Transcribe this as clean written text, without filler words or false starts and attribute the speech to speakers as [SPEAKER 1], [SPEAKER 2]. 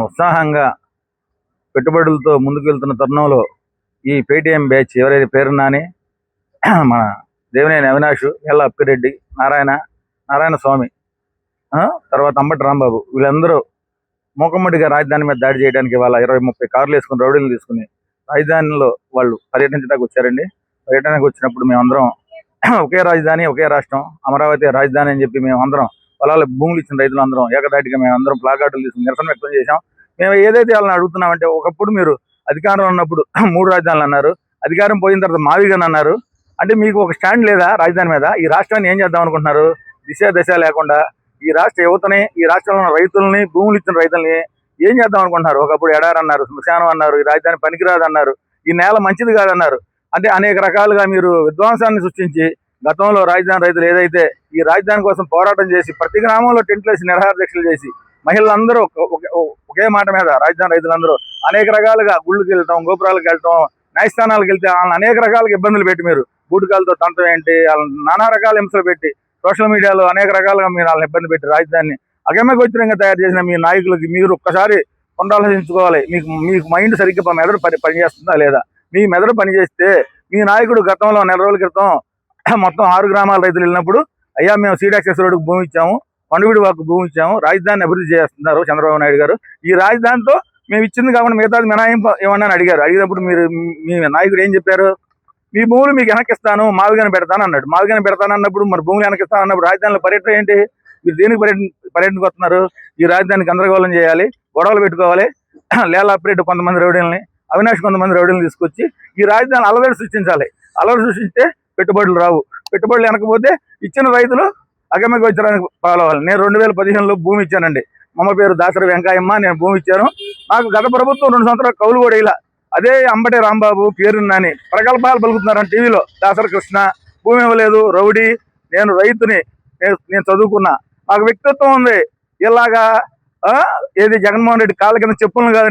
[SPEAKER 1] ఉత్సాహంగా పెట్టుబడులతో ముందుకు వెళ్తున్న తరుణంలో ఈ పేటీఎం బ్యాచ్ ఎవరైతే పేరు నాని, మన దేవినేని అవినాష్, ఎల్ల అప్పిరెడ్డి, నారాయణ స్వామి, తర్వాత అంబటి రాంబాబు, వీళ్ళందరూ మూకమ్మడిగా రాజధాని మీద దాడి చేయడానికి వాళ్ళ 20-30 కార్లు వేసుకుని రౌడీలు తీసుకుని రాజధానిలో వాళ్ళు పర్యటించడానికి వచ్చారండి. పర్యటనకు వచ్చినప్పుడు మేమందరం ఒకే రాజధాని ఒకే రాష్ట్రం, అమరావతి రాజధాని అని చెప్పి మేమందరం పొలాల భూములు ఇచ్చిన రైతులు అందరం ఏకదాటిగా మేమందరం ప్లాకార్డులు తీసుకుని నిరసన వ్యక్తం చేశాం. మేము ఏదైతే వాళ్ళని అడుగుతున్నామంటే, ఒకప్పుడు మీరు అధికారంలో ఉన్నప్పుడు 3 రాజధానులు అన్నారు, అధికారం పోయిన తర్వాత మావిగాని అన్నారు. అంటే మీకు ఒక స్టాండ్ లేదా రాజధాని మీద? ఈ రాష్ట్రాన్ని ఏం చేద్దాం అనుకుంటున్నారు? దశ లేకుండా ఈ రాష్ట్ర యువతని, ఈ రాష్ట్రంలో ఉన్న రైతుల్ని, భూములు ఇచ్చిన రైతుల్ని ఏం చేద్దాం అనుకుంటున్నారు? ఒకప్పుడు ఎడారి అన్నారు, శ్మశానం అన్నారు, ఈ రాజధాని పనికిరాదు అన్నారు, ఈ నేల మంచిది కాదన్నారు. అంటే అనేక రకాలుగా మీరు విధ్వంసాన్ని సృష్టించి గతంలో రాజధాని రైతులు ఏదైతే ఈ రాజధాని కోసం పోరాటం చేసి ప్రతి గ్రామంలో టెంట్లు వేసి నిరాహార దీక్షలు చేసి మహిళలందరూ ఒకే మాట మీద రాజధాని రైతులందరూ అనేక రకాలుగా గుళ్ళకి వెళ్ళటం, గోపురాలకు వెళ్ళటం, న్యాయస్థానాలకు వెళ్తే వాళ్ళని అనేక రకాలుగా ఇబ్బందులు పెట్టి మీరు బూటకాలతో తంతం ఏంటి, వాళ్ళని నానా రకాల హింసలు పెట్టి సోషల్ మీడియాలో అనేక రకాలుగా మీరు వాళ్ళని ఇబ్బంది పెట్టి రాజధానిని అగమ్యగోచరంగా తయారు చేసిన మీ నాయకులకి మీరు ఒక్కసారి పునరాలోచించుకోవాలి. మీకు మైండ్ సరిగ్గా మెదడు పనిచేస్తుందా లేదా? మీ మెదడు పనిచేస్తే మీ నాయకుడు గతంలో 4 రోజుల క్రితం మొత్తం 6 గ్రామాల రైతులు వెళ్ళినప్పుడు, అయ్యా మేము సీడ్ యాక్సెస్ రోడ్డుకు భూమి ఇచ్చాము, కొండవీడి వాకు భూమి ఇచ్చాము, రాజధానిని అభివృద్ధి చేస్తున్నారు చంద్రబాబు నాయుడు గారు, ఈ రాజధానితో మేము ఇచ్చింది కాకుండా మిగతాది మినహాయింపు ఏమన్నా అడిగారు. అడిగినప్పుడు మీ నాయకుడు ఏం చెప్పారు? మీ భూములు మీకు వెనకిస్తాను, మావిగాని పెడతాను అన్నాడు. మావిగాని పెడతాను అన్నప్పుడు మరి భూములు వెనకిస్తాను అన్నప్పుడు రాజధానిలో పర్యటన ఏంటి? మీరు దేనికి పర్యటనకు వస్తున్నారు? ఈ రాజధానికి గందరగోళం చేయాలి, గొడవలు పెట్టుకోవాలి, లేలా అప్పిరెడ్డి కొంతమంది రౌడీలని, అవినాష్ కొంతమంది రౌడీలను తీసుకొచ్చి ఈ రాజధాని అలవాటు సృష్టించాలి. అలవాటు సృష్టిస్తే పెట్టుబడులు రావు, పెట్టుబడులు వెనకపోతే ఇచ్చిన రైతులు అగమ్యగోచరానికి పాలవాలి. నేను 2015లో భూమి ఇచ్చానండి. మమ్మ పేరు దాసరి వెంకాయమ్మ, నేను భూమి ఇచ్చాను. నాకు గత ప్రభుత్వం 2 సంవత్సరాలు కౌలు కూడా ఇలా. అదే అంబటి రాంబాబు, పేరు నాని ప్రగల్భాలు పలుకుతున్నారని టీవీలో, దాసరి కృష్ణ భూమి ఇవ్వలేదు, రౌడీ, నేను రైతుని, నేను చదువుకున్నా, నాకు వ్యక్తిత్వం ఉంది, ఇలాగా ఏది జగన్మోహన్ రెడ్డి కాళ్ళ కింద చెప్పులను కాదు